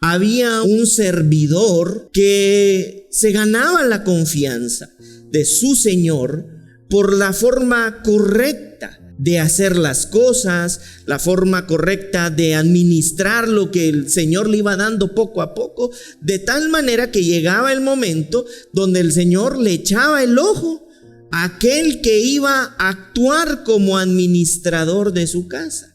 Había un servidor que se ganaba la confianza de su señor por la forma correcta de hacer las cosas, la forma correcta de administrar lo que el Señor le iba dando poco a poco, de tal manera que llegaba el momento donde el Señor le echaba el ojo a aquel que iba a actuar como administrador de su casa.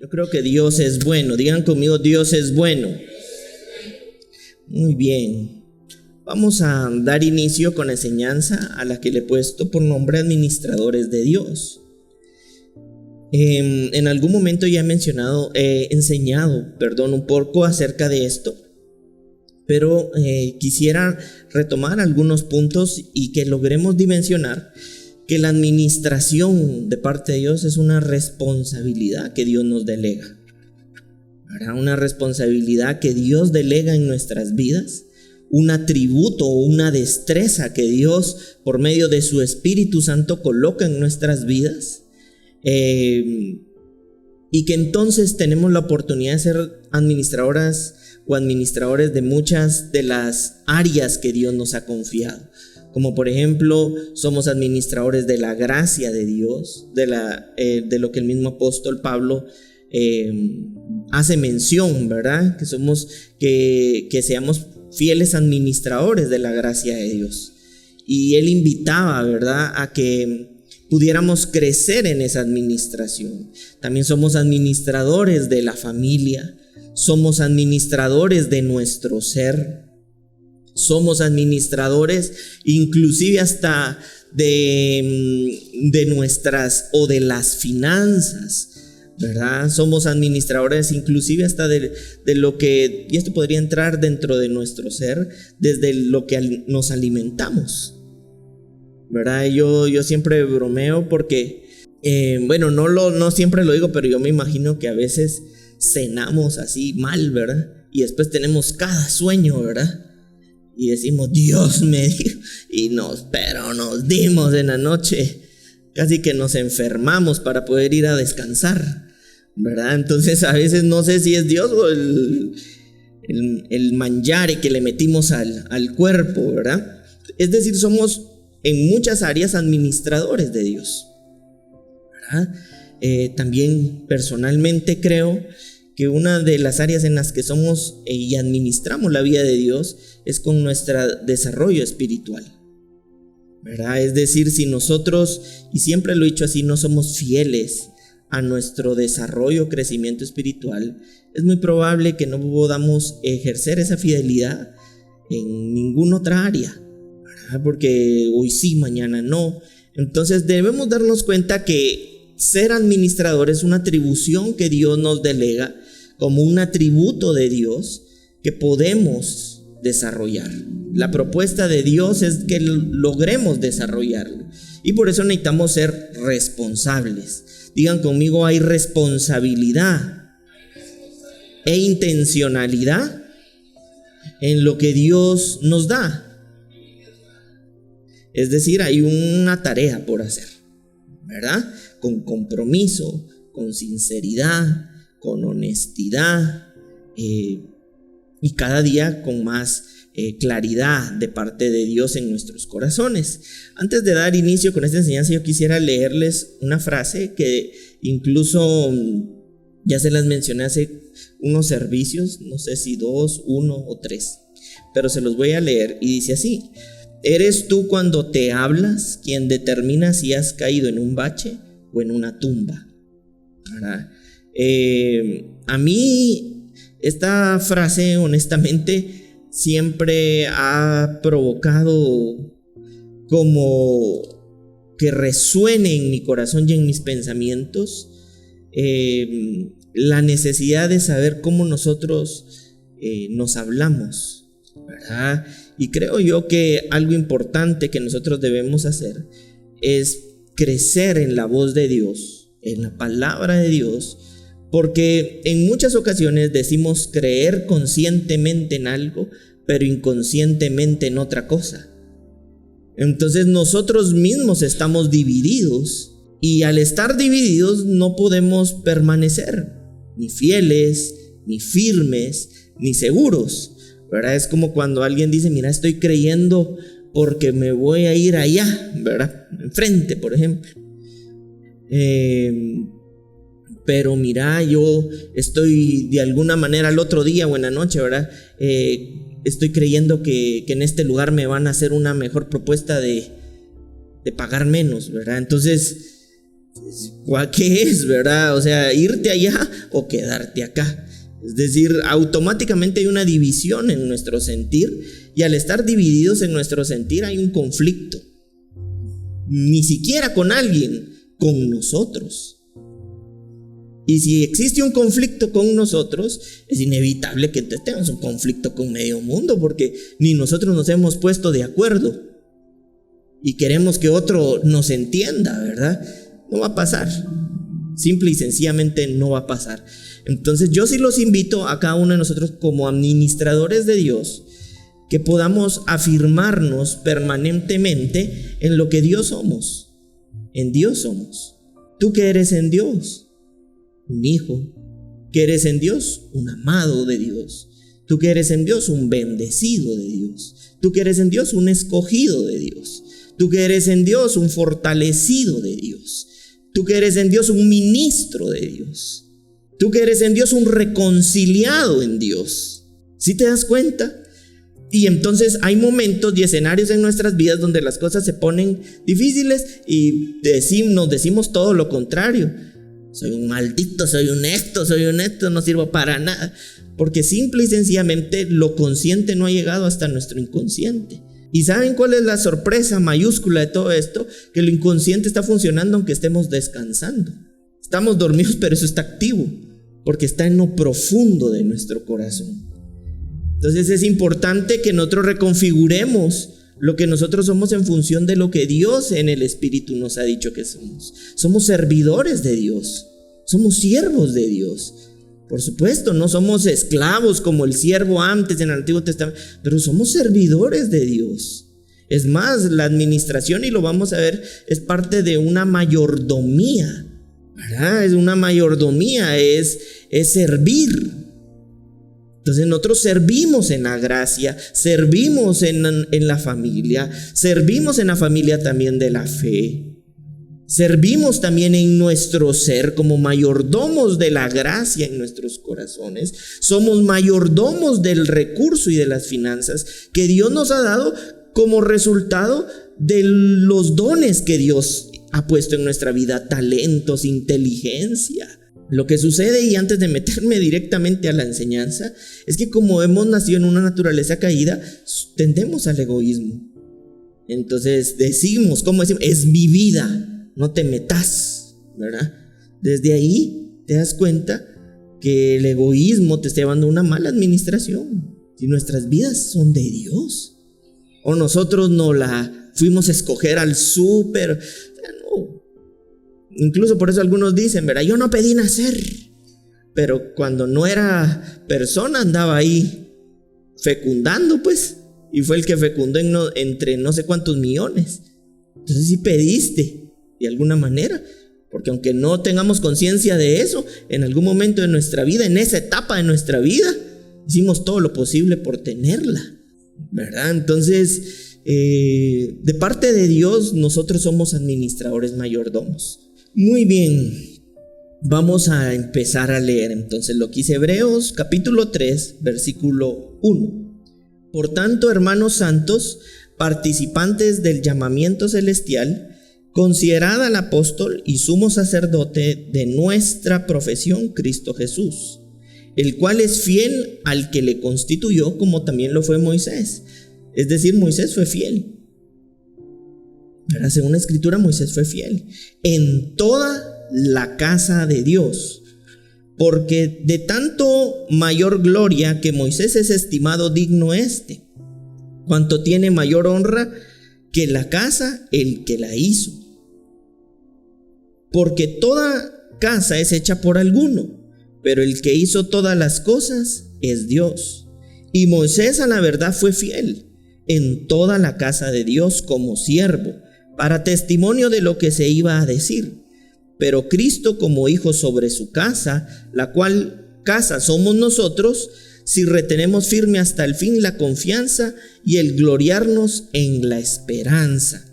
Yo creo que Dios es bueno. Digan conmigo, Dios es bueno. Muy bien. Vamos a dar inicio con la enseñanza a la que le he puesto por nombre administradores de Dios. En algún momento ya he enseñado un poco acerca de esto, pero quisiera retomar algunos puntos y que logremos dimensionar que la administración de parte de Dios es una responsabilidad que Dios nos delega. Una responsabilidad que Dios delega en nuestras vidas, un atributo o una destreza que Dios por medio de su Espíritu Santo coloca en nuestras vidas, y que entonces tenemos la oportunidad de ser administradoras o administradores de muchas de las áreas que Dios nos ha confiado. Como por ejemplo, somos administradores de la gracia de Dios, de lo que el mismo apóstol Pablo hace mención, ¿verdad? Que seamos fieles administradores de la gracia de Dios. Y él invitaba, ¿verdad?, a que pudiéramos crecer en esa administración. También somos administradores de la familia, somos administradores de nuestro ser. Somos administradores inclusive hasta de nuestras o de las finanzas, ¿verdad? Somos administradores inclusive hasta de lo que, y esto podría entrar dentro de nuestro ser, desde lo que nos alimentamos, ¿verdad? Yo siempre bromeo porque, no siempre lo digo, pero yo me imagino que a veces cenamos así mal, ¿verdad? Y después tenemos cada sueño, ¿verdad? Y decimos, Dios me dijo, pero nos dimos en la noche, casi que nos enfermamos para poder ir a descansar, ¿verdad? Entonces a veces no sé si es Dios o el manjare que le metimos al cuerpo, ¿verdad? Es decir, somos en muchas áreas administradores de Dios, ¿verdad? También personalmente creo que una de las áreas en las que somos y administramos la vida de Dios es con nuestro desarrollo espiritual, ¿verdad? Es decir, si nosotros, y siempre lo he dicho así, no somos fieles a nuestro desarrollo o crecimiento espiritual, es muy probable que no podamos ejercer esa fidelidad en ninguna otra área, ¿verdad? Porque hoy sí, mañana no. Entonces debemos darnos cuenta que ser administrador es una atribución que Dios nos delega como un atributo de Dios que podemos desarrollar. La propuesta de Dios es que logremos desarrollarlo, y por eso necesitamos ser responsables. Digan conmigo, hay responsabilidad e intencionalidad en lo que Dios nos da. Es decir, hay una tarea por hacer, ¿verdad? Con compromiso, con sinceridad, con honestidad, y cada día con más claridad de parte de Dios en nuestros corazones. Antes de dar inicio con esta enseñanza, yo quisiera leerles una frase que incluso ya se las mencioné hace unos servicios, no sé si 2, 1 o 3, pero se los voy a leer y dice así: ¿eres tú cuando te hablas quien determina si has caído en un bache o en una tumba? ¿Verdad? A mí esta frase honestamente siempre ha provocado como que resuene en mi corazón y en mis pensamientos la necesidad de saber cómo nosotros nos hablamos ¿verdad? Y creo yo que algo importante que nosotros debemos hacer es crecer en la voz de Dios, en la palabra de Dios, porque en muchas ocasiones decimos creer conscientemente en algo, pero inconscientemente en otra cosa. Entonces nosotros mismos estamos divididos, y al estar divididos no podemos permanecer ni fieles, ni firmes, ni seguros, ¿verdad? Es como cuando alguien dice, mira, estoy creyendo porque me voy a ir allá, ¿verdad? Enfrente, por ejemplo. Pero mira, yo estoy de alguna manera al otro día o en la noche, ¿verdad? Estoy creyendo que en este lugar me van a hacer una mejor propuesta de pagar menos, ¿verdad? Entonces, ¿qué es, verdad? O sea, irte allá o quedarte acá. Es decir, automáticamente hay una división en nuestro sentir, y al estar divididos en nuestro sentir hay un conflicto. Ni siquiera con alguien, con nosotros. Y si existe un conflicto con nosotros, es inevitable que tengamos un conflicto con medio mundo, porque ni nosotros nos hemos puesto de acuerdo y queremos que otro nos entienda, ¿verdad? No va a pasar. Simple y sencillamente no va a pasar. Entonces yo sí los invito a cada uno de nosotros como administradores de Dios, que podamos afirmarnos permanentemente en lo que Dios somos. En Dios somos. ¿Tú qué eres en Dios? Un hijo. ¿Qué eres en Dios? Un amado de Dios. ¿Tú qué eres en Dios? Un bendecido de Dios. ¿Tú qué eres en Dios? Un escogido de Dios. ¿Tú qué eres en Dios? Un fortalecido de Dios. ¿Tú que eres en Dios? Un ministro de Dios. ¿Tú que eres en Dios? Un reconciliado en Dios. ¿Sí te das cuenta? Y entonces hay momentos y escenarios en nuestras vidas donde las cosas se ponen difíciles y nos decimos todo lo contrario. Soy un maldito, soy un esto, no sirvo para nada. Porque simple y sencillamente lo consciente no ha llegado hasta nuestro inconsciente. ¿Y saben cuál es la sorpresa mayúscula de todo esto? Que lo inconsciente está funcionando aunque estemos descansando. Estamos dormidos, pero eso está activo, porque está en lo profundo de nuestro corazón. Entonces es importante que nosotros reconfiguremos lo que nosotros somos en función de lo que Dios en el Espíritu nos ha dicho que somos. Somos servidores de Dios, somos siervos de Dios. Por supuesto, no somos esclavos como el siervo antes en el Antiguo Testamento, pero somos servidores de Dios. Es más, la administración, y lo vamos a ver, es parte de una mayordomía, ¿verdad? Es una mayordomía, es servir. Entonces nosotros servimos en la gracia, servimos en la familia, servimos en la familia también de la fe. Servimos también en nuestro ser como mayordomos de la gracia en nuestros corazones. Somos mayordomos del recurso y de las finanzas que Dios nos ha dado como resultado de los dones que Dios ha puesto en nuestra vida, talentos, inteligencia. Lo que sucede, y antes de meterme directamente a la enseñanza, es que como hemos nacido en una naturaleza caída, tendemos al egoísmo. Entonces decimos, ¿cómo decimos? Es mi vida. No te metas, ¿verdad? Desde ahí te das cuenta que el egoísmo te está llevando a una mala administración. Si nuestras vidas son de Dios, o nosotros no la fuimos a escoger al súper, no. Incluso por eso algunos dicen, ¿verdad? Yo no pedí nacer, pero cuando no era persona andaba ahí fecundando, pues, y fue el que fecundó entre no sé cuántos millones. Entonces sí pediste de alguna manera, porque aunque no tengamos conciencia de eso, en algún momento de nuestra vida, en esa etapa de nuestra vida, hicimos todo lo posible por tenerla, ¿verdad? Entonces, de parte de Dios, nosotros somos administradores mayordomos. Muy bien, vamos a empezar a leer entonces lo que dice Hebreos capítulo 3, versículo 1. Por tanto, hermanos santos, participantes del llamamiento celestial, considerad al apóstol y sumo sacerdote de nuestra profesión, Cristo Jesús, el cual es fiel al que le constituyó, como también lo fue Moisés. Es decir, Moisés fue fiel. Pero según la Escritura, Moisés fue fiel en toda la casa de Dios, porque de tanto mayor gloria que Moisés es estimado digno cuanto tiene mayor honra que la casa el que la hizo. Porque toda casa es hecha por alguno, pero el que hizo todas las cosas es Dios. Y Moisés a la verdad fue fiel en toda la casa de Dios como siervo, para testimonio de lo que se iba a decir. Pero Cristo como hijo sobre su casa, la cual casa somos nosotros, si retenemos firme hasta el fin la confianza y el gloriarnos en la esperanza.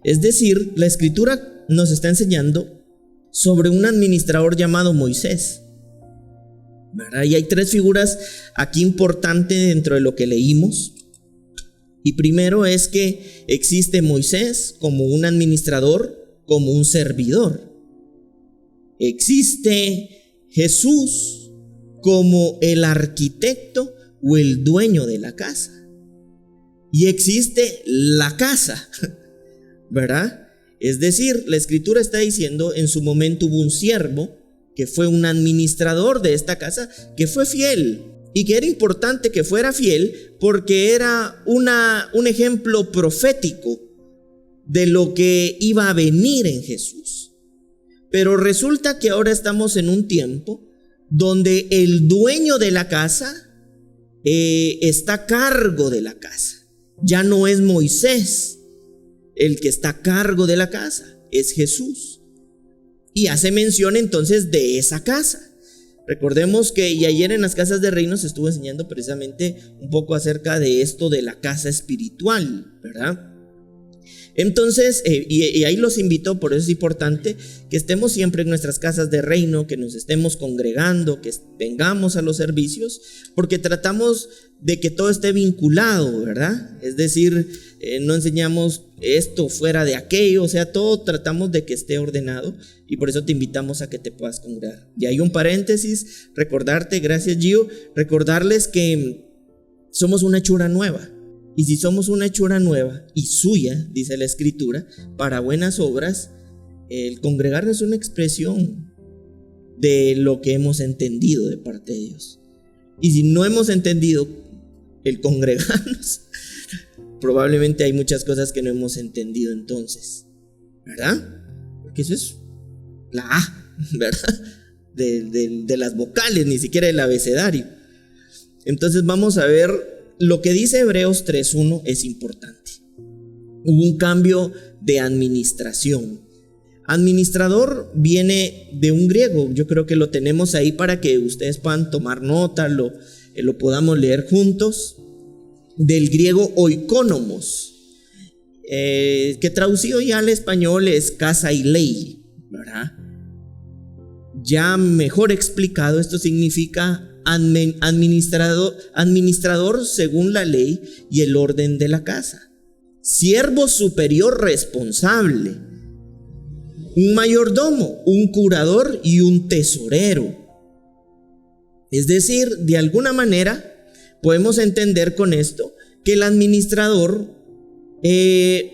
Es decir, la Escritura nos está enseñando sobre un administrador llamado Moisés, ¿verdad? Y hay tres figuras aquí importantes dentro de lo que leímos. Y primero es que existe Moisés como un administrador, como un servidor. Existe Jesús como el arquitecto o el dueño de la casa. Y existe la casa, ¿verdad? Es decir, la Escritura está diciendo, en su momento hubo un siervo que fue un administrador de esta casa, que fue fiel, y que era importante que fuera fiel porque era un ejemplo profético de lo que iba a venir en Jesús. Pero resulta que ahora estamos en un tiempo donde el dueño de la casa está a cargo de la casa. Ya no es Moisés el que está a cargo de la casa, es Jesús. Y hace mención entonces de esa casa. Recordemos que y ayer en las casas de reino se estuvo enseñando precisamente un poco acerca de esto de la casa espiritual, ¿verdad? Entonces, y ahí los invito, por eso es importante que estemos siempre en nuestras casas de reino, que nos estemos congregando, que vengamos a los servicios, porque tratamos de que todo esté vinculado, ¿verdad? Es decir, no enseñamos esto fuera de aquello, o sea, todo tratamos de que esté ordenado, y por eso te invitamos a que te puedas congregar. Y hay un paréntesis, recordarte, gracias Gio, recordarles que somos una hechura nueva. Y si somos una hechura nueva y suya, dice la Escritura, para buenas obras, el congregarnos es una expresión de lo que hemos entendido de parte de Dios. Y si no hemos entendido el congregarnos, probablemente hay muchas cosas que no hemos entendido entonces, ¿verdad? Porque eso es la A, ¿verdad? De las vocales, ni siquiera el abecedario. Entonces vamos a ver. Lo que dice Hebreos 3:1 es importante. Hubo un cambio de administración. Administrador viene de un griego. Yo creo que lo tenemos ahí para que ustedes puedan tomar nota, lo podamos leer juntos. Del griego oikonomos, que traducido ya al español es casa y ley, ¿verdad? Ya mejor explicado, esto significa administrador según la ley y el orden de la casa, siervo superior responsable, un mayordomo, un curador y un tesorero. Es decir, de alguna manera podemos entender con esto que el administrador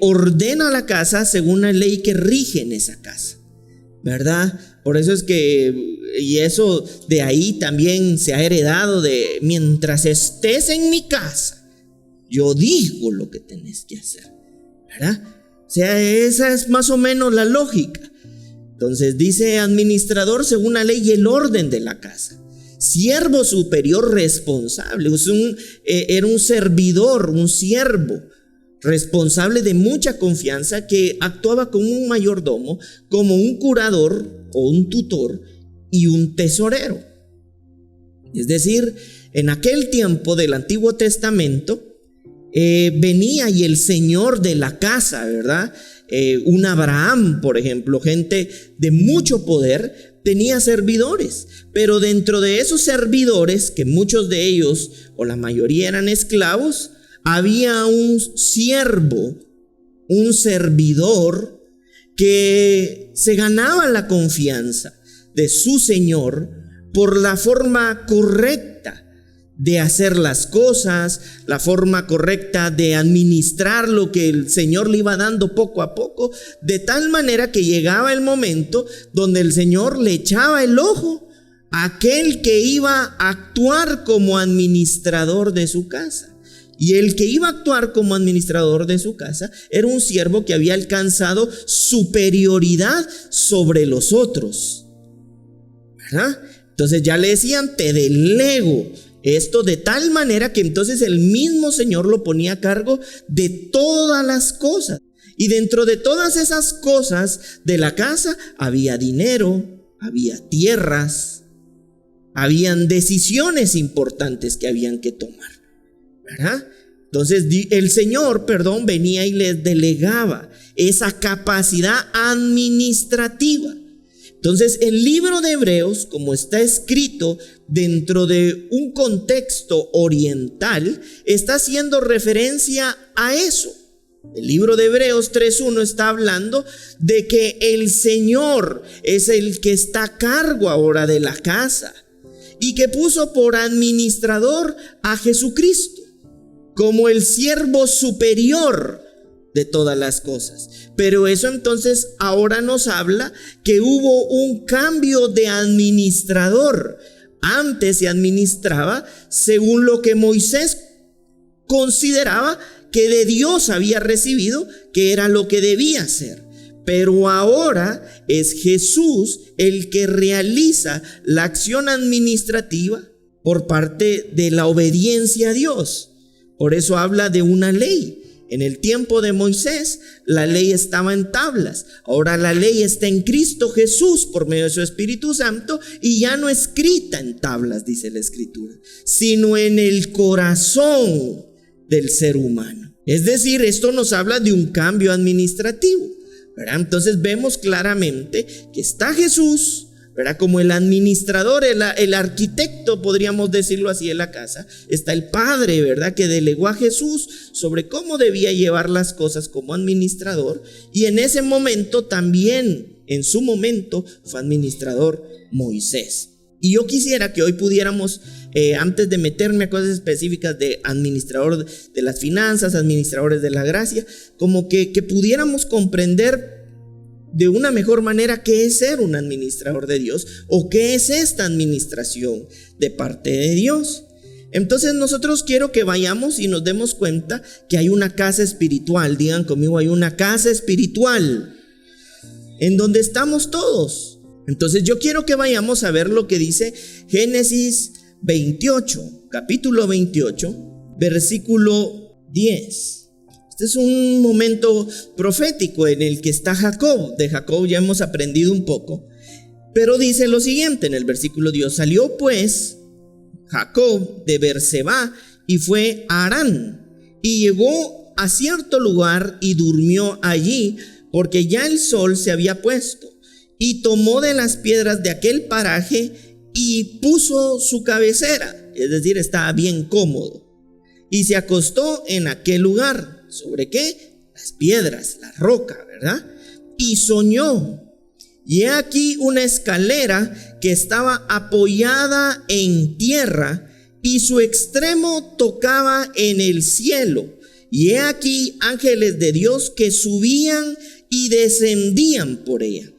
ordena la casa según la ley que rige en esa casa, ¿verdad? Por eso es que, y eso de ahí también se ha heredado de mientras estés en mi casa, yo digo lo que tenés que hacer, ¿verdad? O sea, esa es más o menos la lógica. Entonces dice administrador según la ley y el orden de la casa, siervo superior responsable, era un servidor, un siervo responsable de mucha confianza que actuaba como un mayordomo, como un curador o un tutor y un tesorero. Es decir, en aquel tiempo del Antiguo Testamento venía y el señor de la casa, ¿verdad? Un Abraham, por ejemplo, gente de mucho poder, tenía servidores, pero dentro de esos servidores, que muchos de ellos o la mayoría eran esclavos, había un siervo, un servidor que se ganaba la confianza de su señor por la forma correcta de hacer las cosas, la forma correcta de administrar lo que el Señor le iba dando poco a poco, de tal manera que llegaba el momento donde el Señor le echaba el ojo aquel que iba a actuar como administrador de su casa. Y el que iba a actuar como administrador de su casa era un siervo que había alcanzado superioridad sobre los otros, ¿verdad? Entonces ya le decían, te delego esto, de tal manera que entonces el mismo Señor lo ponía a cargo de todas las cosas. Y dentro de todas esas cosas de la casa había dinero, había tierras, habían decisiones importantes que habían que tomar, ¿verdad? Entonces el Señor, venía y les delegaba esa capacidad administrativa. Entonces el libro de Hebreos, como está escrito dentro de un contexto oriental, está haciendo referencia a eso. El libro de Hebreos 3:1 está hablando de que el Señor es el que está a cargo ahora de la casa y que puso por administrador a Jesucristo como el siervo superior de todas las cosas. Pero eso entonces ahora nos habla que hubo un cambio de administrador. Antes se administraba según lo que Moisés consideraba que de Dios había recibido, que era lo que debía hacer. Pero ahora es Jesús el que realiza la acción administrativa por parte de la obediencia a Dios. Por eso habla de una ley. En el tiempo de Moisés, la ley estaba en tablas. Ahora la ley está en Cristo Jesús por medio de su Espíritu Santo y ya no escrita en tablas, dice la Escritura, sino en el corazón del ser humano. Es decir, esto nos habla de un cambio administrativo, ¿verdad? Entonces vemos claramente que está Jesús, ¿verdad? Como el administrador, el arquitecto, podríamos decirlo así, de la casa. Está el Padre, ¿verdad? Que delegó a Jesús sobre cómo debía llevar las cosas como administrador. Y en ese momento también, en su momento, fue administrador Moisés. Y yo quisiera que hoy pudiéramos, antes de meterme a cosas específicas de administrador de las finanzas, administradores de la gracia, como que pudiéramos comprender de una mejor manera qué es ser un administrador de Dios o qué es esta administración de parte de Dios. Entonces nosotros quiero que vayamos y nos demos cuenta que hay una casa espiritual. Digan conmigo, hay una casa espiritual en donde estamos todos. Entonces yo quiero que vayamos a ver lo que dice Génesis 28, capítulo 28, versículo 10. Este es un momento profético en el que está Jacob. De Jacob ya hemos aprendido un poco, pero dice lo siguiente en el versículo 10: salió pues Jacob de Beerseba y fue a Harán, y llegó a cierto lugar y durmió allí, porque ya el sol se había puesto. Y tomó de las piedras de aquel paraje y puso su cabecera, es decir, estaba bien cómodo, y se acostó en aquel lugar. ¿Sobre qué? Las piedras, la roca, ¿verdad? Y soñó, y he aquí una escalera que estaba apoyada en tierra, y su extremo tocaba en el cielo, y he aquí ángeles de Dios que subían y descendían por ella.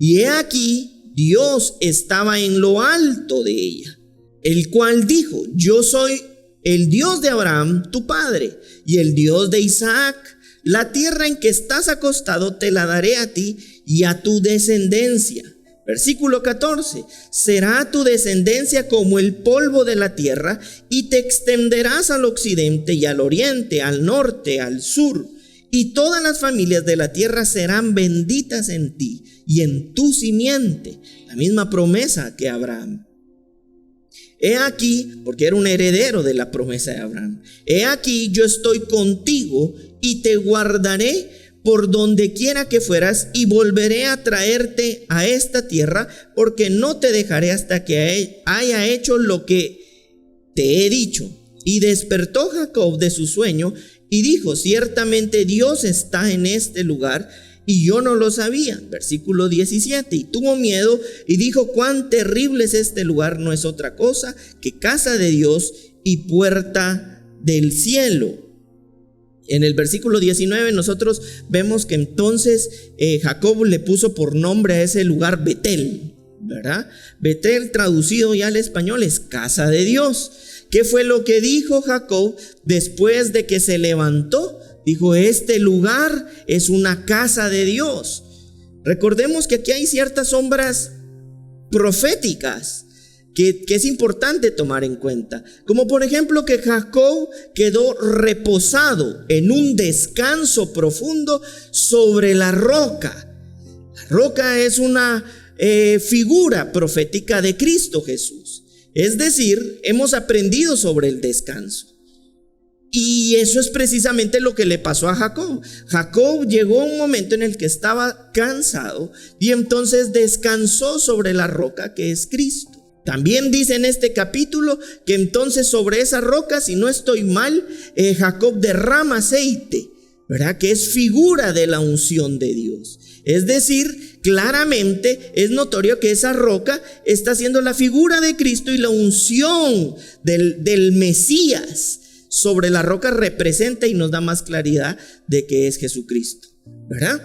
Y he aquí Dios estaba en lo alto de ella, el cual dijo: yo soy el Dios de Abraham tu padre y el Dios de Isaac. La tierra en que estás acostado te la daré a ti y a tu descendencia. Versículo 14: será tu descendencia como el polvo de la tierra, y te extenderás al occidente y al oriente, al norte, al sur. Y todas las familias de la tierra serán benditas en ti y en tu simiente. La misma promesa que Abraham. He aquí, porque era un heredero de la promesa de Abraham. He aquí, yo estoy contigo y te guardaré por donde quiera que fueras, y volveré a traerte a esta tierra, porque no te dejaré hasta que haya hecho lo que te he dicho. Y despertó Jacob de su sueño y dijo: ciertamente Dios está en este lugar, y yo no lo sabía. Versículo 17: y tuvo miedo y dijo: cuán terrible es este lugar, no es otra cosa que casa de Dios y puerta del cielo. En el versículo 19 nosotros vemos que entonces Jacob le puso por nombre a ese lugar Betel, ¿verdad? Betel, traducido ya al español, es casa de Dios. ¿Qué fue lo que dijo Jacob después de que se levantó? Dijo, este lugar es una casa de Dios. Recordemos que aquí hay ciertas sombras proféticas que es importante tomar en cuenta. Como por ejemplo que Jacob quedó reposado en un descanso profundo sobre la roca. La roca es una figura profética de Cristo Jesús. Es decir, hemos aprendido sobre el descanso. Y eso es precisamente lo que le pasó a Jacob. Jacob llegó a un momento en el que estaba cansado y entonces descansó sobre la roca que es Cristo. También dice en este capítulo que entonces sobre esa roca, si no estoy mal, Jacob derrama aceite, ¿verdad? Que es figura de la unción de Dios. Es decir, claramente es notorio que esa roca está siendo la figura de Cristo y la unción del Mesías sobre la roca representa y nos da más claridad de que es Jesucristo, ¿verdad?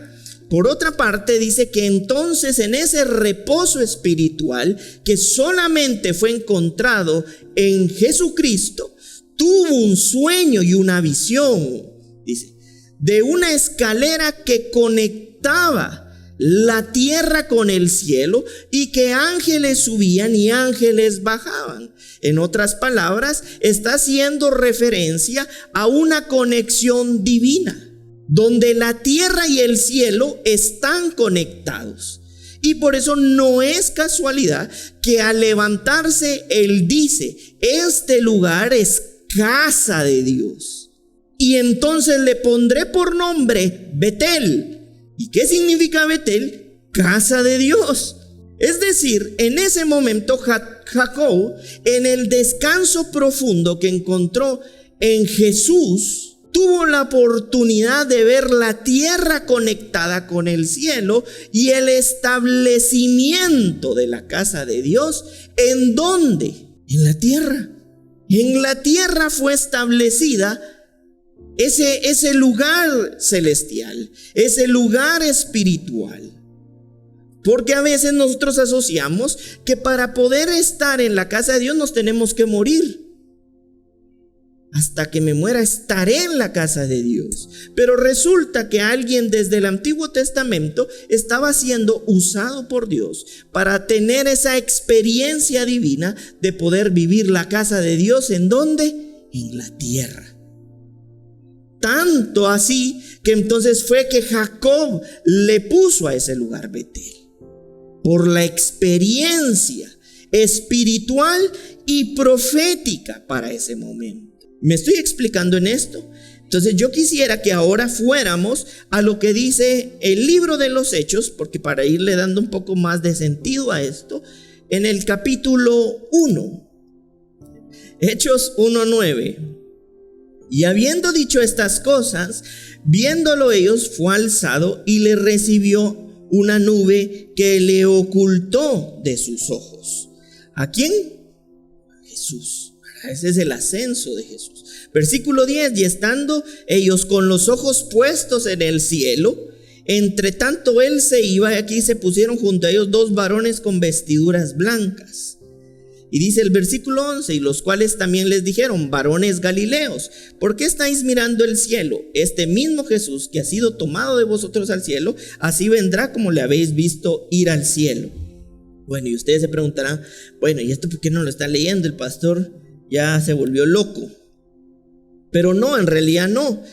Por otra parte dice que entonces en ese reposo espiritual que solamente fue encontrado en Jesucristo, tuvo un sueño y una visión, dice, de una escalera que conectaba la tierra con el cielo y que ángeles subían y ángeles bajaban. En otras palabras, está haciendo referencia a una conexión divina, donde la tierra y el cielo están conectados. Y por eso no es casualidad que al levantarse él dice, este lugar es casa de Dios. Y entonces le pondré por nombre Betel. ¿Y qué significa Betel? Casa de Dios. Es decir, en ese momento Jacob, en el descanso profundo que encontró en Jesús, tuvo la oportunidad de ver la tierra conectada con el cielo y el establecimiento de la casa de Dios. ¿En dónde? En la tierra. En la tierra fue establecida ese lugar celestial, ese lugar espiritual. Porque a veces nosotros asociamos que para poder estar en la casa de Dios nos tenemos que morir. Hasta que me muera estaré en la casa de Dios. Pero resulta que alguien desde el Antiguo Testamento estaba siendo usado por Dios para tener esa experiencia divina de poder vivir la casa de Dios. ¿En dónde? En la tierra. Tanto así que entonces fue que Jacob le puso a ese lugar Betel, por la experiencia espiritual y profética para ese momento. ¿Me estoy explicando en esto? Entonces yo quisiera que ahora fuéramos a lo que dice el libro de los Hechos, porque para irle dando un poco más de sentido a esto, en el capítulo 1, Hechos 1:9. Y habiendo dicho estas cosas, viéndolo ellos, fue alzado y le recibió una nube que le ocultó de sus ojos. ¿A quién? A Jesús. Ese es el ascenso de Jesús. Versículo 10, y estando ellos con los ojos puestos en el cielo, entre tanto él se iba, y aquí se pusieron junto a ellos dos varones con vestiduras blancas. Y dice el versículo 11, y los cuales también les dijeron, varones galileos, ¿por qué estáis mirando el cielo? Este mismo Jesús que ha sido tomado de vosotros al cielo, así vendrá como le habéis visto ir al cielo. Bueno, y ustedes se preguntarán, bueno, ¿y esto por qué no lo está leyendo? El pastor ya se volvió loco. Pero no, en realidad no.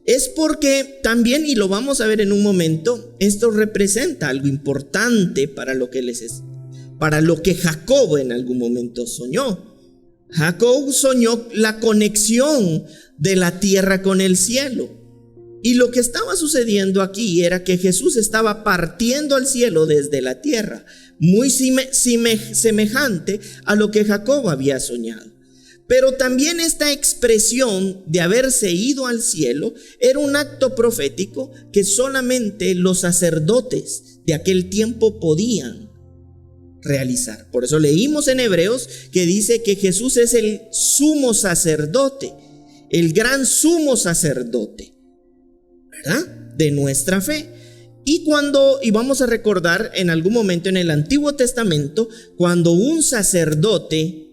Es porque también, y lo vamos a ver en un momento, esto representa algo importante para lo que Jacob en algún momento soñó. Jacob soñó la conexión de la tierra con el cielo. Y lo que estaba sucediendo aquí era que Jesús estaba partiendo al cielo desde la tierra, muy semejante a lo que Jacob había soñado. Pero también esta expresión de haberse ido al cielo era un acto profético que solamente los sacerdotes de aquel tiempo podían realizar. Por eso leímos en Hebreos que dice que Jesús es el sumo sacerdote, el gran sumo sacerdote, ¿verdad? De nuestra fe. Y vamos a recordar en algún momento en el Antiguo Testamento, cuando un sacerdote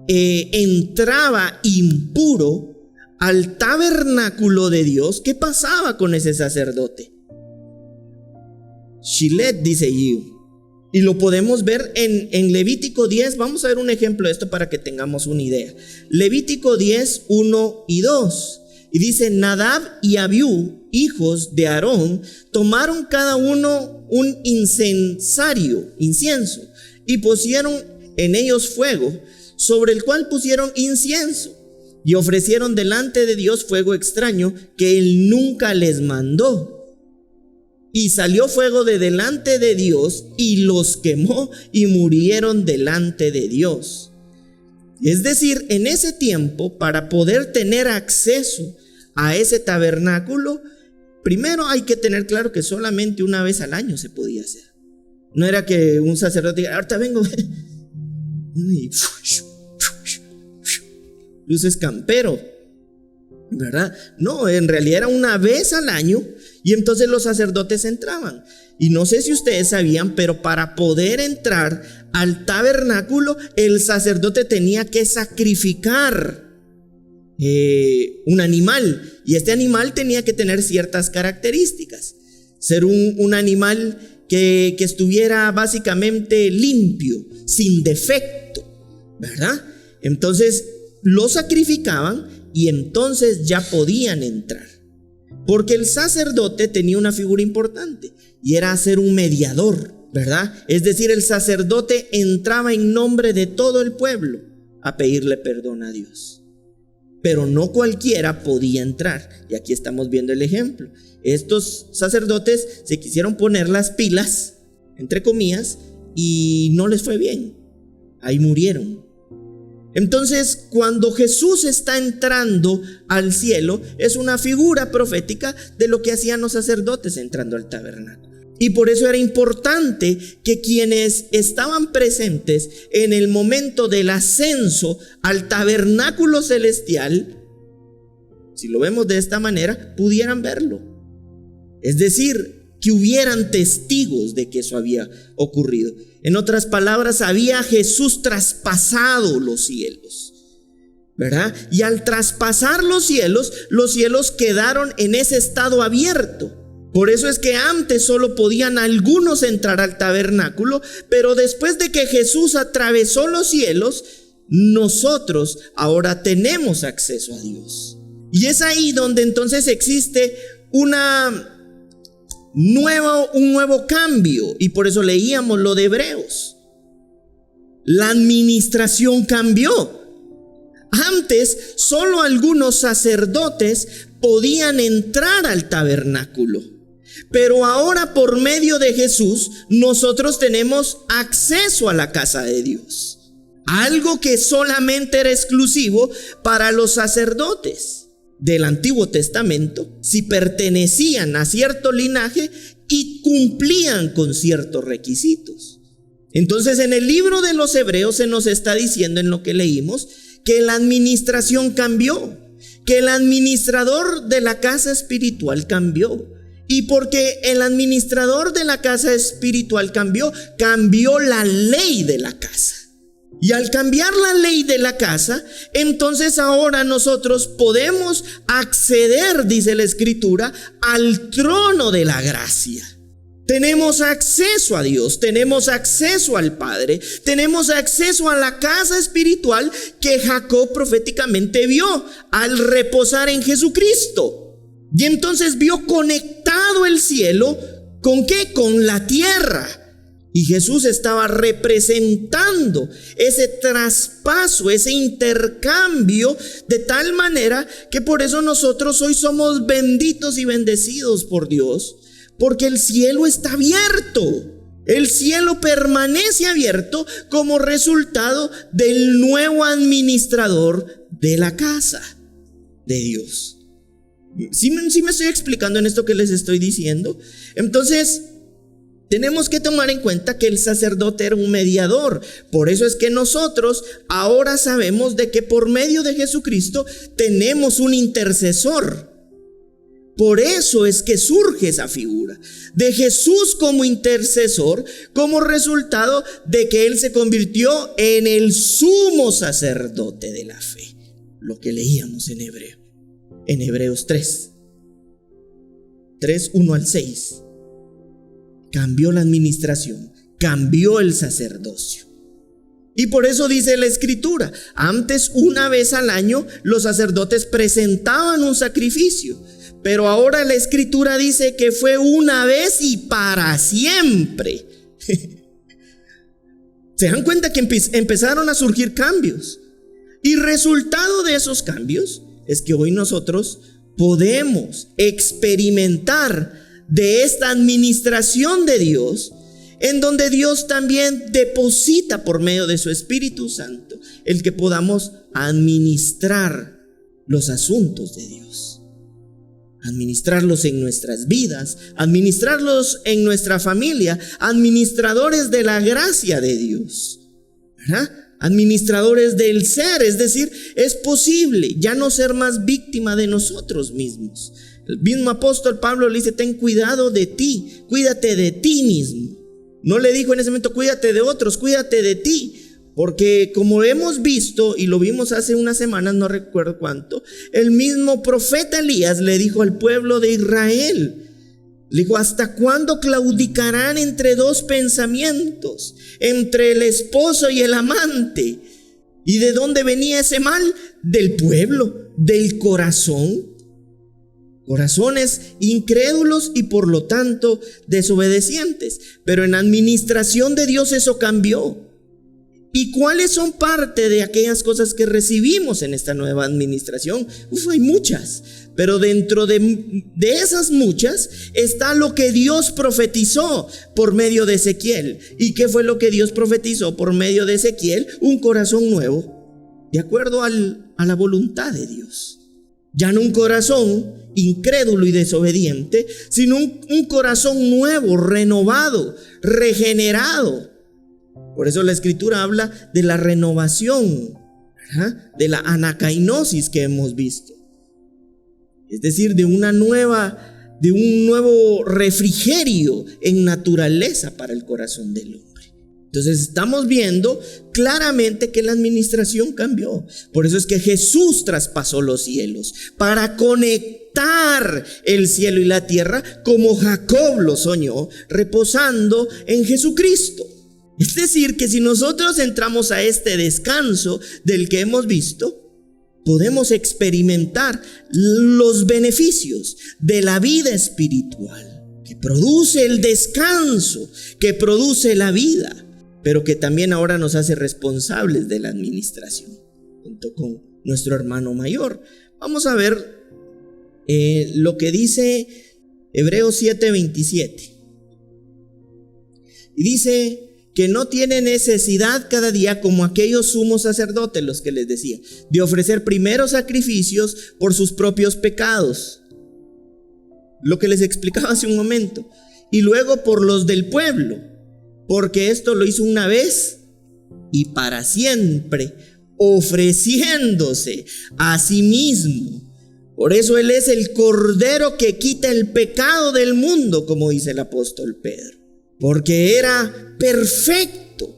entraba impuro al tabernáculo de Dios, ¿qué pasaba con ese sacerdote? Shilet, dice Yiu. Y lo podemos ver en Levítico 10. Vamos a ver un ejemplo de esto para que tengamos una idea. Levítico 10, 1 y 2. Y dice: Nadab y Abiú, hijos de Aarón, tomaron cada uno un incienso, y pusieron en ellos fuego, sobre el cual pusieron incienso, y ofrecieron delante de Dios fuego extraño que él nunca les mandó. Y salió fuego de delante de Dios y los quemó y murieron delante de Dios. Es decir, en ese tiempo, para poder tener acceso a ese tabernáculo, primero hay que tener claro que solamente una vez al año se podía hacer. No era que un sacerdote diga: ahorita vengo, luces campero, ¿verdad? No, en realidad era una vez al año. Y entonces los sacerdotes entraban. Y no sé si ustedes sabían, pero para poder entrar al tabernáculo, el sacerdote tenía que sacrificar un animal. Y este animal tenía que tener ciertas características. Ser un animal que estuviera básicamente limpio, sin defecto, ¿verdad? Entonces lo sacrificaban y entonces ya podían entrar. Porque el sacerdote tenía una figura importante y era ser un mediador, ¿verdad? Es decir, el sacerdote entraba en nombre de todo el pueblo a pedirle perdón a Dios. Pero no cualquiera podía entrar. Y aquí estamos viendo el ejemplo. Estos sacerdotes se quisieron poner las pilas, entre comillas, y no les fue bien. Ahí murieron. Entonces, cuando Jesús está entrando al cielo, es una figura profética de lo que hacían los sacerdotes entrando al tabernáculo. Y por eso era importante que quienes estaban presentes en el momento del ascenso al tabernáculo celestial, si lo vemos de esta manera, pudieran verlo. Es decir, que hubieran testigos de que eso había ocurrido. En otras palabras, había Jesús traspasado los cielos, ¿verdad? Y al traspasar los cielos quedaron en ese estado abierto. Por eso es que antes solo podían algunos entrar al tabernáculo, pero después de que Jesús atravesó los cielos, nosotros ahora tenemos acceso a Dios. Y es ahí donde entonces existe un nuevo cambio, y por eso leíamos lo de Hebreos. La administración cambió. Antes solo algunos sacerdotes podían entrar al tabernáculo, pero ahora por medio de Jesús nosotros tenemos acceso a la casa de Dios, algo que solamente era exclusivo para los sacerdotes del Antiguo Testamento, si pertenecían a cierto linaje y cumplían con ciertos requisitos. Entonces, en el libro de los Hebreos se nos está diciendo, en lo que leímos, que la administración cambió, que el administrador de la casa espiritual cambió. Y porque el administrador de la casa espiritual cambió la ley de la casa. Y al cambiar la ley de la casa, entonces ahora nosotros podemos acceder, dice la Escritura, al trono de la gracia. Tenemos acceso a Dios, tenemos acceso al Padre, tenemos acceso a la casa espiritual que Jacob proféticamente vio al reposar en Jesucristo. Y entonces vio conectado el cielo, ¿con qué? Con la tierra. Y Jesús estaba representando ese traspaso, ese intercambio, de tal manera que por eso nosotros hoy somos benditos y bendecidos por Dios, porque el cielo está abierto. El cielo permanece abierto como resultado del nuevo administrador de la casa de Dios. ¿Sí me estoy explicando en esto que les estoy diciendo? Entonces, tenemos que tomar en cuenta que el sacerdote era un mediador. Por eso es que nosotros ahora sabemos de que por medio de Jesucristo tenemos un intercesor. Por eso es que surge esa figura de Jesús como intercesor, como resultado de que Él se convirtió en el sumo sacerdote de la fe. Lo que leíamos en Hebreos 3, 1 al 6. Cambió la administración, cambió el sacerdocio. Y por eso dice la Escritura, antes una vez al año los sacerdotes presentaban un sacrificio, pero ahora la Escritura dice que fue una vez y para siempre. ¿Se dan cuenta que empezaron a surgir cambios? Y resultado de esos cambios es que hoy nosotros podemos experimentar de esta administración de Dios, en donde Dios también deposita por medio de su Espíritu Santo el que podamos administrar los asuntos de Dios, administrarlos en nuestras vidas, administrarlos en nuestra familia, administradores de la gracia de Dios, ¿verdad? Administradores del ser, es decir, es posible ya no ser más víctima de nosotros mismos. El mismo apóstol Pablo le dice: ten cuidado de ti, cuídate de ti mismo. No le dijo en ese momento: cuídate de otros, cuídate de ti. Porque como hemos visto y lo vimos hace unas semanas, no recuerdo cuánto, el mismo profeta Elías le dijo al pueblo de Israel, le dijo: ¿hasta cuándo claudicarán entre dos pensamientos? Entre el esposo y el amante. ¿Y de dónde venía ese mal? Del pueblo, del corazón. Corazones incrédulos y por lo tanto desobedientes. Pero en administración de Dios eso cambió. ¿Y cuáles son parte de aquellas cosas que recibimos en esta nueva administración? Hay muchas, pero dentro de esas muchas está lo que Dios profetizó por medio de Ezequiel. ¿Y qué fue lo que Dios profetizó por medio de Ezequiel? Un corazón nuevo, de acuerdo a la voluntad de Dios. Ya no un corazón incrédulo y desobediente, sino un corazón nuevo, renovado, regenerado. Por eso la Escritura habla de la renovación, ¿verdad? De la anacainosis que hemos visto. Es decir, de un nuevo refrigerio en naturaleza para el corazón del hombre. Entonces estamos viendo claramente que la administración cambió. Por eso es que Jesús traspasó los cielos para conectar el cielo y la tierra como Jacob lo soñó, reposando en Jesucristo. Es decir, que si nosotros entramos a este descanso del que hemos visto, podemos experimentar los beneficios de la vida espiritual que produce el descanso, que produce la vida, pero que también ahora nos hace responsables de la administración, junto con nuestro hermano mayor. Vamos a ver lo que dice Hebreos 7:27. Y dice que no tiene necesidad cada día, como aquellos sumos sacerdotes, los que les decía, de ofrecer primero sacrificios por sus propios pecados, lo que les explicaba hace un momento, y luego por los del pueblo, porque esto lo hizo una vez y para siempre, ofreciéndose a sí mismo. Por eso Él es el Cordero que quita el pecado del mundo, como dice el apóstol Pedro, porque era perfecto.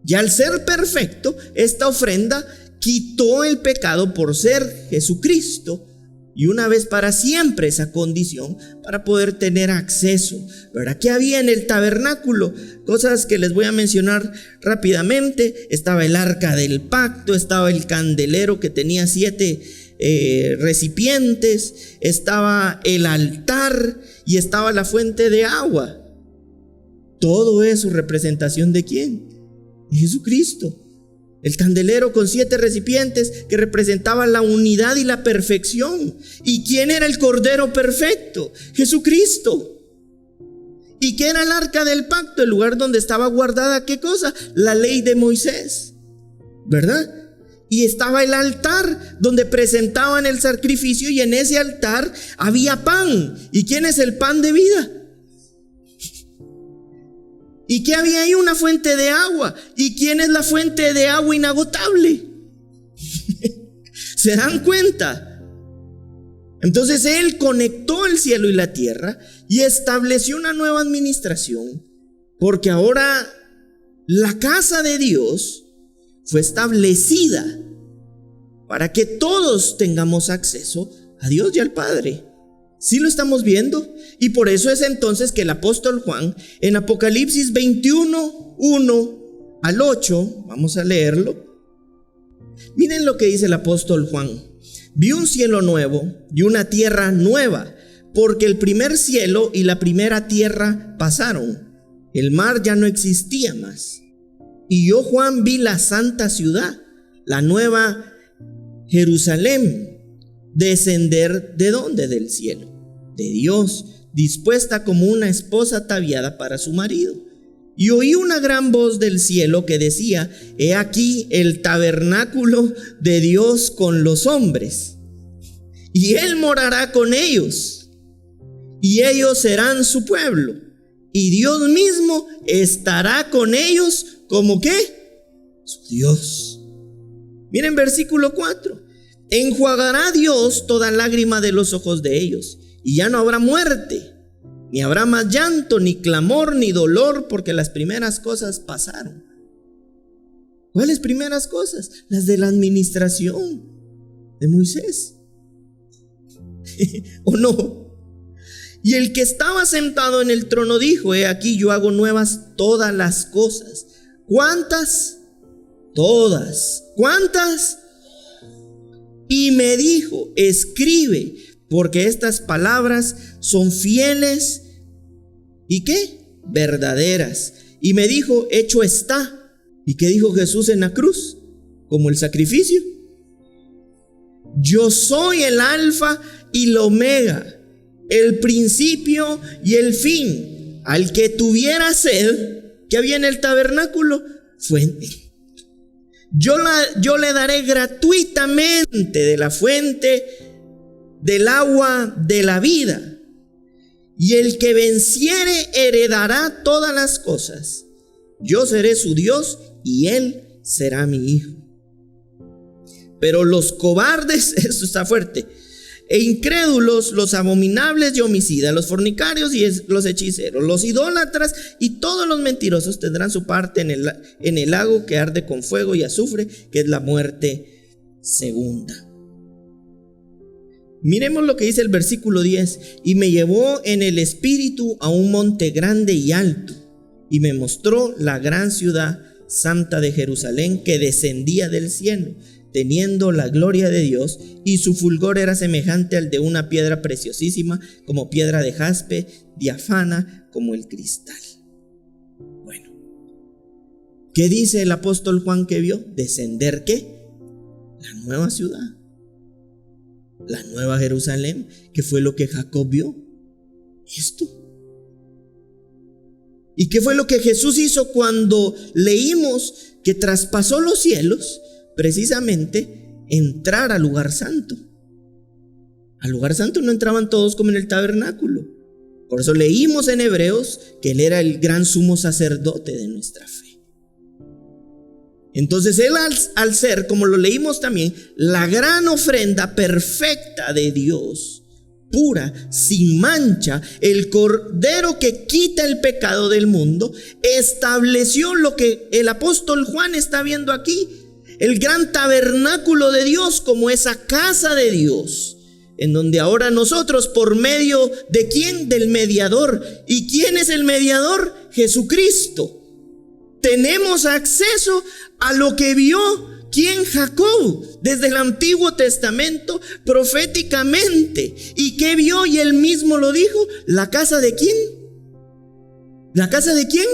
Y al ser perfecto, esta ofrenda quitó el pecado por ser Jesucristo, y una vez para siempre esa condición para poder tener acceso, ¿verdad? ¿Qué había en el tabernáculo? Cosas que les voy a mencionar rápidamente. Estaba el arca del pacto, estaba el candelero que tenía 7 recipientes, estaba el altar y estaba la fuente de agua. Todo eso representación ¿de quién? De Jesucristo. El candelero con 7 recipientes que representaban la unidad y la perfección. ¿Y quién era el Cordero perfecto? Jesucristo. ¿Y qué era el arca del pacto? El lugar donde estaba guardada, ¿qué cosa? La ley de Moisés, ¿verdad? Y estaba el altar donde presentaban el sacrificio, y en ese altar había pan. ¿Y quién es el pan de vida? ¿Y qué había ahí? Una fuente de agua. ¿Y quién es la fuente de agua inagotable? ¿Se dan cuenta? Entonces Él conectó el cielo y la tierra y estableció una nueva administración, porque ahora la casa de Dios fue establecida para que todos tengamos acceso a Dios y al Padre. ¿Sí lo estamos viendo? Y por eso es entonces que el apóstol Juan en Apocalipsis 21, 1 al 8, vamos a leerlo. Miren lo que dice el apóstol Juan: vi un cielo nuevo y una tierra nueva, porque el primer cielo y la primera tierra pasaron. El mar ya no existía más. Y yo, Juan, vi la santa ciudad, la nueva Jerusalén, descender ¿de dónde? Del cielo, de Dios, dispuesta como una esposa ataviada para su marido. Y oí una gran voz del cielo que decía: he aquí el tabernáculo de Dios con los hombres, y Él morará con ellos, y ellos serán su pueblo, y Dios mismo estará con ellos como ¿qué? Su Dios. Miren versículo 4: enjuagará Dios toda lágrima de los ojos de ellos, y ya no habrá muerte, ni habrá más llanto, ni clamor, ni dolor, porque las primeras cosas pasaron. ¿Cuáles primeras cosas? Las de la administración de Moisés. ¿O no? Y el que estaba sentado en el trono dijo: he aquí yo hago nuevas todas las cosas. ¿Cuántas? Todas. ¿Cuántas? Y me dijo: escribe, porque estas palabras son fieles ¿y qué? Verdaderas. Y me dijo: hecho está. ¿Y qué dijo Jesús en la cruz? Como el sacrificio: yo soy el alfa y el omega, el principio y el fin. Al que tuviera sed, que había en el tabernáculo, fuente. Yo le daré gratuitamente de la fuente del agua de la vida. Y el que venciere heredará todas las cosas. Yo seré su Dios y él será mi hijo. Pero los cobardes, esto está fuerte, e incrédulos, los abominables y homicidas, los fornicarios y los hechiceros, los idólatras y todos los mentirosos tendrán su parte en el lago que arde con fuego y azufre, que es la muerte segunda. Miremos lo que dice el versículo 10: y me llevó en el espíritu a un monte grande y alto, y me mostró la gran ciudad santa de Jerusalén, que descendía del cielo, teniendo la gloria de Dios, y su fulgor era semejante al de una piedra preciosísima, como piedra de jaspe, diáfana como el cristal. Bueno, ¿qué dice el apóstol Juan que vio? Descender ¿qué? La nueva ciudad, la nueva Jerusalén, que fue lo que Jacob vio. Esto. ¿Y qué fue lo que Jesús hizo cuando leímos que traspasó los cielos? Precisamente entrar al lugar santo. Al lugar santo no entraban todos como en el tabernáculo. Por eso leímos en Hebreos que Él era el gran sumo sacerdote de nuestra fe. Entonces Él al ser, como lo leímos también, la gran ofrenda perfecta de Dios, pura, sin mancha, el cordero que quita el pecado del mundo, estableció lo que el apóstol Juan está viendo aquí: el gran tabernáculo de Dios, como esa casa de Dios, en donde ahora nosotros, por medio de ¿quién? Del mediador. ¿Y quién es el mediador? Jesucristo. Tenemos acceso a lo que vio ¿quién? Jacob, desde el Antiguo Testamento, proféticamente. ¿Y qué vio? Y él mismo lo dijo: ¿la casa de quién? ¿La casa de quién?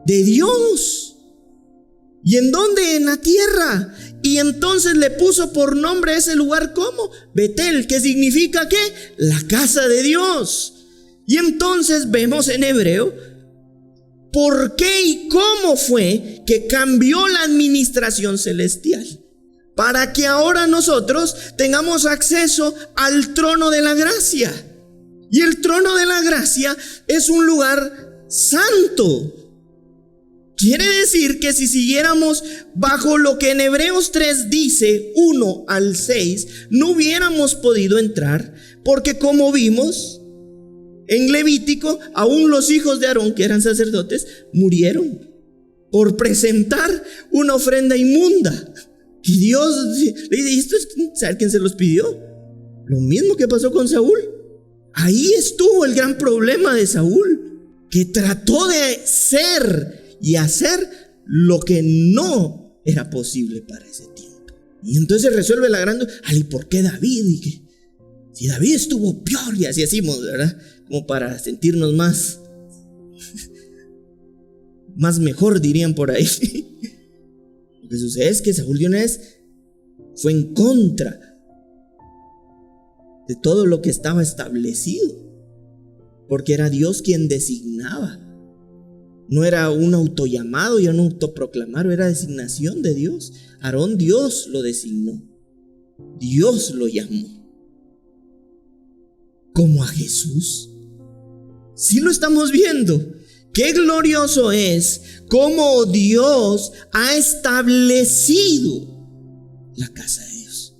De Dios. ¿Y en dónde? En la tierra. Y entonces le puso por nombre a ese lugar como Betel, que significa ¿qué? La casa de Dios. Y entonces vemos en hebreo por qué y cómo fue que cambió la administración celestial, para que ahora nosotros tengamos acceso al trono de la gracia. Y el trono de la gracia es un lugar santo. Quiere decir que si siguiéramos bajo lo que en Hebreos 3 dice, 1 al 6, no hubiéramos podido entrar, porque como vimos en Levítico, aún los hijos de Aarón, que eran sacerdotes, murieron por presentar una ofrenda inmunda. Y Dios le dice, ¿sabe quién se los pidió? Lo mismo que pasó con Saúl. Ahí estuvo el gran problema de Saúl, que trató de ser y hacer lo que no era posible para ese tiempo. Y entonces resuelve la gran duda. ¿Y por qué David? Y que si David estuvo peor, y así decimos, ¿verdad? Como para sentirnos más mejor, dirían por ahí. Lo que sucede es que Saúl de una vez fue en contra de todo lo que estaba establecido, porque era Dios quien designaba. No era un autollamado y un autoproclamado, era designación de Dios. Aarón, Dios lo designó, Dios lo llamó. Como a Jesús. Sí lo estamos viendo. Qué glorioso es cómo Dios ha establecido la casa de Dios.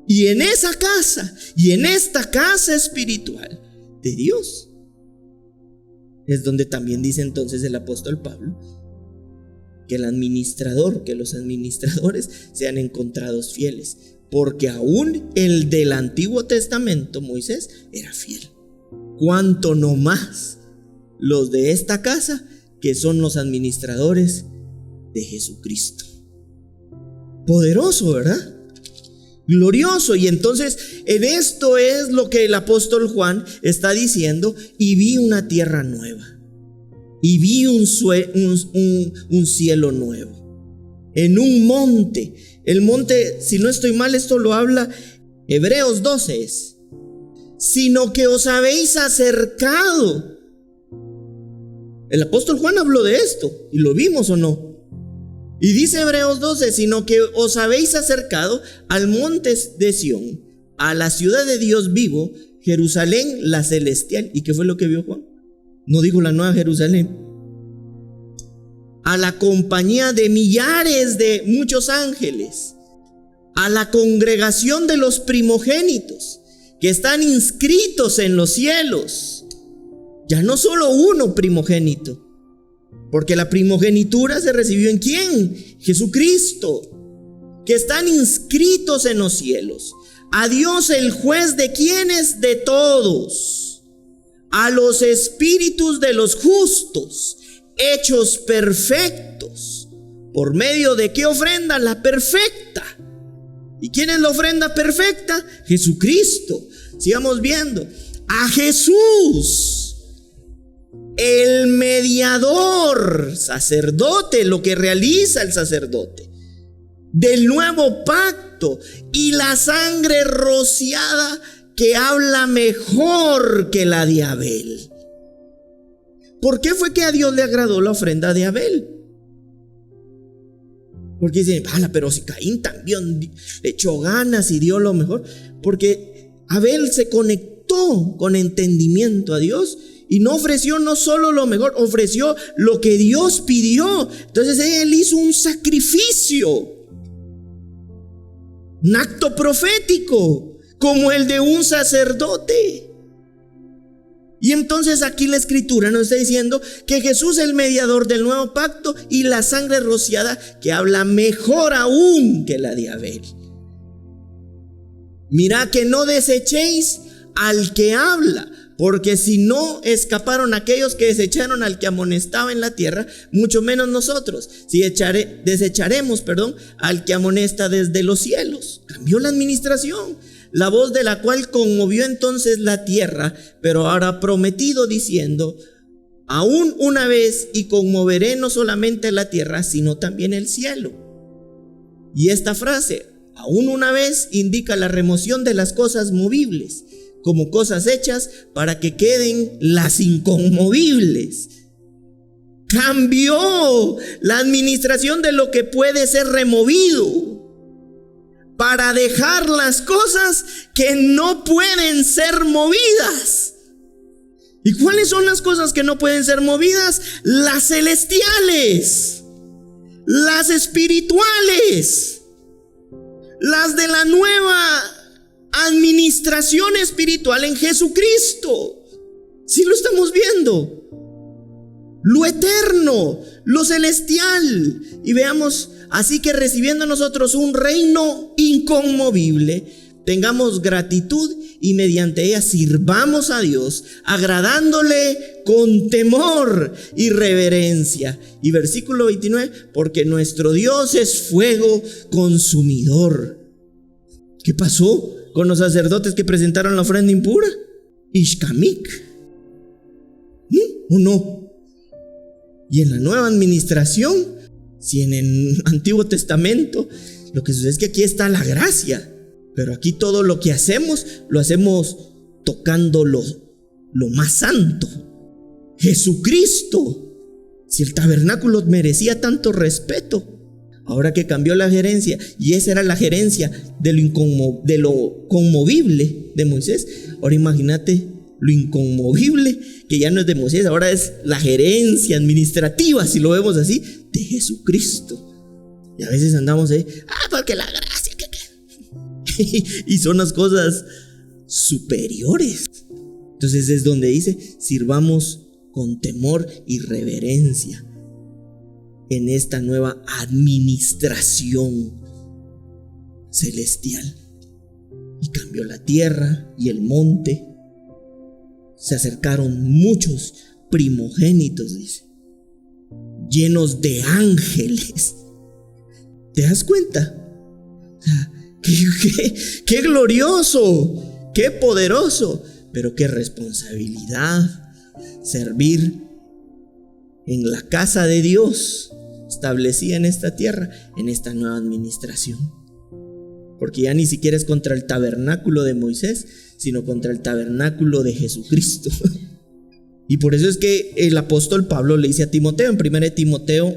Y en esa casa, y en esta casa espiritual de Dios, es donde también dice entonces el apóstol Pablo que los administradores sean encontrados fieles, porque aún el del Antiguo Testamento, Moisés, era fiel. Cuanto no más los de esta casa, que son los administradores de Jesucristo. Poderoso, ¿verdad? Glorioso. Y entonces en esto es lo que el apóstol Juan está diciendo: y vi una tierra nueva, y vi un cielo nuevo, en un monte. El monte, si no estoy mal, esto lo habla Hebreos 12 es, sino que os habéis acercado. El apóstol Juan habló de esto y lo vimos, ¿o no? Y dice Hebreos 12, sino que os habéis acercado al monte de Sión, a la ciudad de Dios vivo, Jerusalén la celestial. ¿Y qué fue lo que vio Juan? No dijo la nueva Jerusalén. A la compañía de millares de muchos ángeles, a la congregación de los primogénitos que están inscritos en los cielos. Ya no solo uno primogénito, porque la primogenitura se recibió ¿en quién? Jesucristo. Que están inscritos en los cielos. A Dios el juez de quienes, de todos. A los espíritus de los justos, hechos perfectos. ¿Por medio de qué ofrenda? La perfecta. ¿Y quién es la ofrenda perfecta? Jesucristo. Sigamos viendo. A Jesús, el mediador, sacerdote, lo que realiza el sacerdote del nuevo pacto, y la sangre rociada que habla mejor que la de Abel. ¿Por qué fue que a Dios le agradó la ofrenda de Abel? Porque dicen, pero si Caín también le echó ganas y dio lo mejor. Porque Abel se conectó con entendimiento a Dios y no ofreció no solo lo mejor, ofreció lo que Dios pidió. Entonces él hizo un sacrificio, un acto profético, como el de un sacerdote. Y entonces aquí la escritura nos está diciendo que Jesús es el mediador del nuevo pacto, y la sangre rociada que habla mejor aún que la de Abel. Mirad que no desechéis al que habla, porque si no escaparon aquellos que desecharon al que amonestaba en la tierra, mucho menos nosotros, si desecharemos al que amonesta desde los cielos. Cambió la administración, la voz de la cual conmovió entonces la tierra, pero ahora prometido diciendo: aún una vez, y conmoveré no solamente la tierra, sino también el cielo. Y esta frase, aún una vez, indica la remoción de las cosas movibles como cosas hechas para que queden las inconmovibles. Cambió la administración de lo que puede ser removido para dejar las cosas que no pueden ser movidas. ¿Y cuáles son las cosas que no pueden ser movidas? Las celestiales, las espirituales, las de la nueva administración espiritual en Jesucristo. ¿Sí lo estamos viendo? Lo eterno, lo celestial. Y veamos, así que recibiendo nosotros un reino inconmovible, tengamos gratitud y mediante ella sirvamos a Dios, agradándole con temor y reverencia. Y versículo 29, porque nuestro Dios es fuego consumidor. ¿Qué pasó con los sacerdotes que presentaron la ofrenda impura? Ishkamik. ¿O no? Y en la nueva administración, si en el Antiguo Testamento, lo que sucede es que aquí está la gracia, pero aquí todo lo que hacemos, lo hacemos tocando lo más santo, Jesucristo. Si el tabernáculo merecía tanto respeto, ahora que cambió la gerencia, y esa era la gerencia de lo conmovible de Moisés, ahora imagínate lo inconmovible, que ya no es de Moisés, ahora es la gerencia administrativa, si lo vemos así, de Jesucristo. Y a veces andamos porque la gracia, y son las cosas superiores. Entonces es donde dice, sirvamos con temor y reverencia en esta nueva administración celestial. Y cambió la tierra y el monte. Se acercaron muchos primogénitos, dice, llenos de ángeles. ¿Te das cuenta? ¡Qué glorioso! ¡Qué poderoso! Pero qué responsabilidad servir en la casa de Dios establecida en esta tierra, en esta nueva administración. Porque ya ni siquiera es contra el tabernáculo de Moisés, sino contra el tabernáculo de Jesucristo. Y por eso es que el apóstol Pablo le dice a Timoteo en 1 Timoteo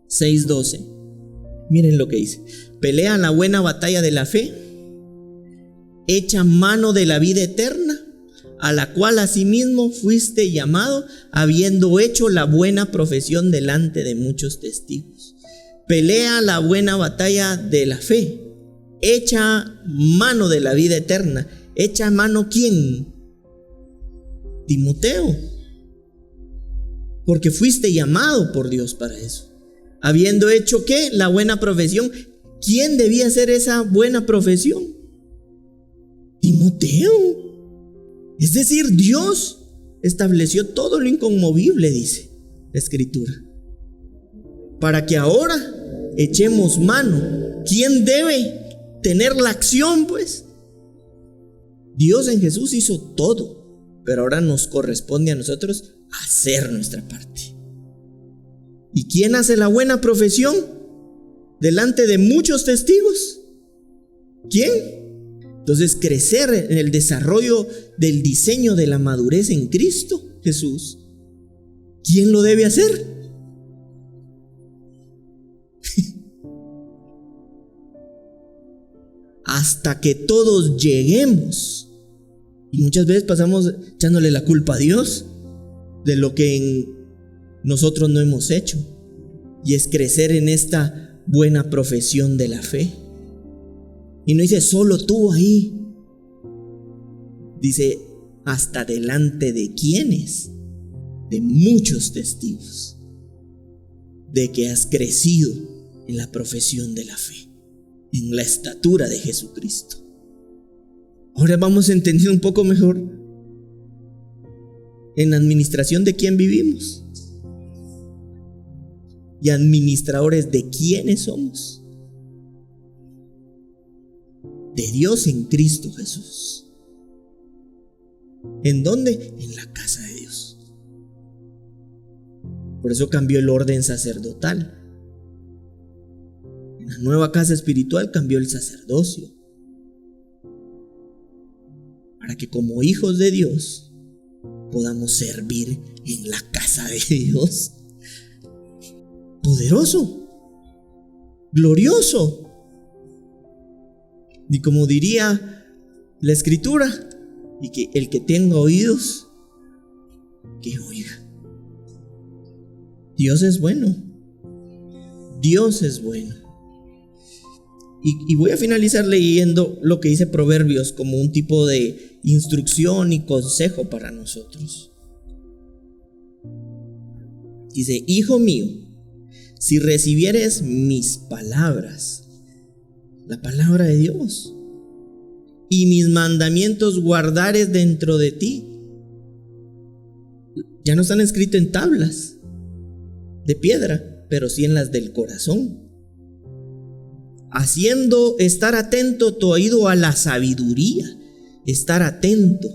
6:12. Miren lo que dice: pelea la buena batalla de la fe, echa mano de la vida eterna, a la cual asimismo fuiste llamado, habiendo hecho la buena profesión delante de muchos testigos. Pelea la buena batalla de la fe, echa mano de la vida eterna. ¿Echa mano quién? Timoteo. Porque fuiste llamado por Dios para eso. Habiendo hecho ¿qué? La buena profesión. ¿Quién debía hacer esa buena profesión? Timoteo. Es decir, Dios estableció todo lo inconmovible, dice la Escritura, para que ahora echemos mano. ¿Quién debe tener la acción? Pues Dios en Jesús hizo todo, pero ahora nos corresponde a nosotros hacer nuestra parte. ¿Y quién hace la buena profesión delante de muchos testigos? ¿Quién? Entonces, crecer en el desarrollo del diseño de la madurez en Cristo Jesús, ¿quién lo debe hacer? Hasta que todos lleguemos. Y muchas veces pasamos echándole la culpa a Dios de lo que nosotros no hemos hecho. Y es crecer en esta buena profesión de la fe. Y no dice solo tú ahí. Dice hasta delante de quienes, de muchos testigos, de que has crecido en la profesión de la fe, en la estatura de Jesucristo. Ahora vamos a entender un poco mejor en la administración de quién vivimos y administradores de quiénes somos. De Dios en Cristo Jesús. ¿En dónde? En la casa de Dios. Por eso cambió el orden sacerdotal. En la nueva casa espiritual cambió el sacerdocio, para que como hijos de Dios podamos servir en la casa de Dios. Poderoso, glorioso. Y como diría la Escritura, y que el que tenga oídos, que oiga. Dios es bueno. Dios es bueno. Y voy a finalizar leyendo lo que dice Proverbios como un tipo de instrucción y consejo para nosotros. Dice: hijo mío, si recibieres mis palabras, la palabra de Dios, y mis mandamientos guardares dentro de ti. Ya no están escritos en tablas de piedra, pero sí en las del corazón, haciendo estar atento tu oído a la sabiduría. Estar atento.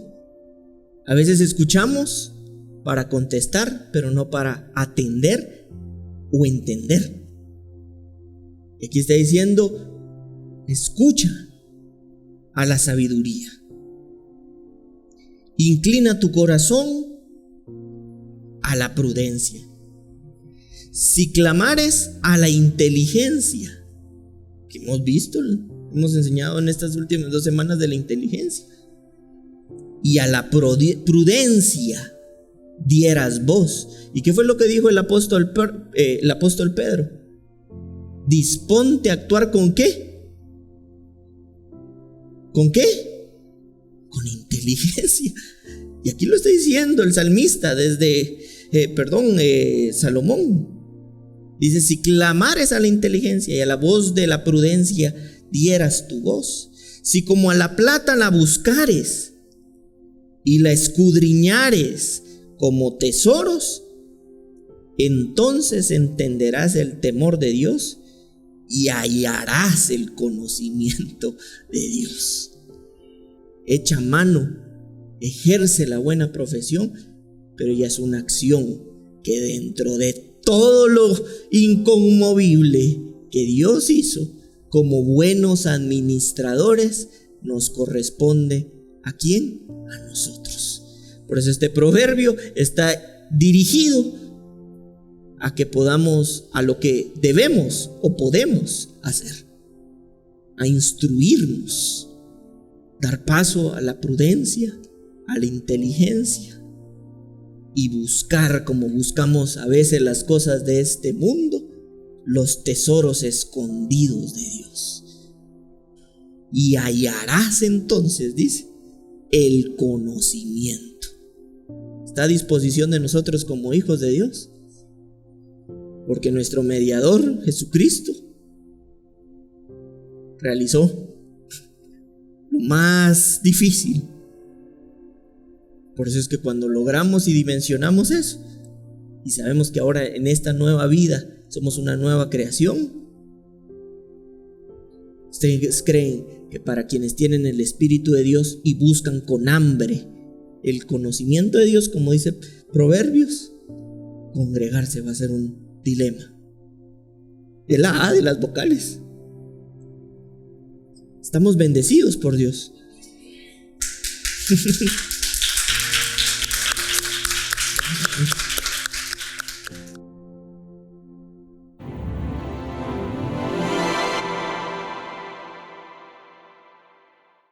A veces escuchamos para contestar, pero no para atender o entender. Y aquí está diciendo: escucha a la sabiduría. Inclina tu corazón a la prudencia. Si clamares a la inteligencia, que hemos visto, hemos enseñado en estas últimas 2 semanas de la inteligencia, y a la prudencia dieras voz. ¿Y qué fue lo que dijo el apóstol Pedro? Disponte a actuar ¿con qué? ¿Con qué? Con inteligencia. Y aquí lo está diciendo el salmista Salomón. Dice: si clamares a la inteligencia y a la voz de la prudencia dieras tu voz, si como a la plata la buscares y la escudriñares como tesoros, entonces entenderás el temor de Dios y hallarás el conocimiento de Dios. Echa mano, ejerce la buena profesión, pero ya es una acción que dentro de todo lo inconmovible que Dios hizo, como buenos administradores, nos corresponde ¿a quién? A nosotros. Por eso este proverbio está dirigido a que podamos, a lo que debemos o podemos hacer, a instruirnos, dar paso a la prudencia, a la inteligencia, y buscar, como buscamos a veces las cosas de este mundo, los tesoros escondidos de Dios. Y hallarás entonces, dice, el conocimiento. Está a disposición de nosotros como hijos de Dios, porque nuestro mediador Jesucristo realizó lo más difícil. Por eso es que cuando logramos y dimensionamos eso, y sabemos que ahora en esta nueva vida somos una nueva creación, ustedes creen que para quienes tienen el Espíritu de Dios y buscan con hambre el conocimiento de Dios, como dice Proverbios, congregarse va a ser un dilema. De la A de las vocales. Estamos bendecidos por Dios.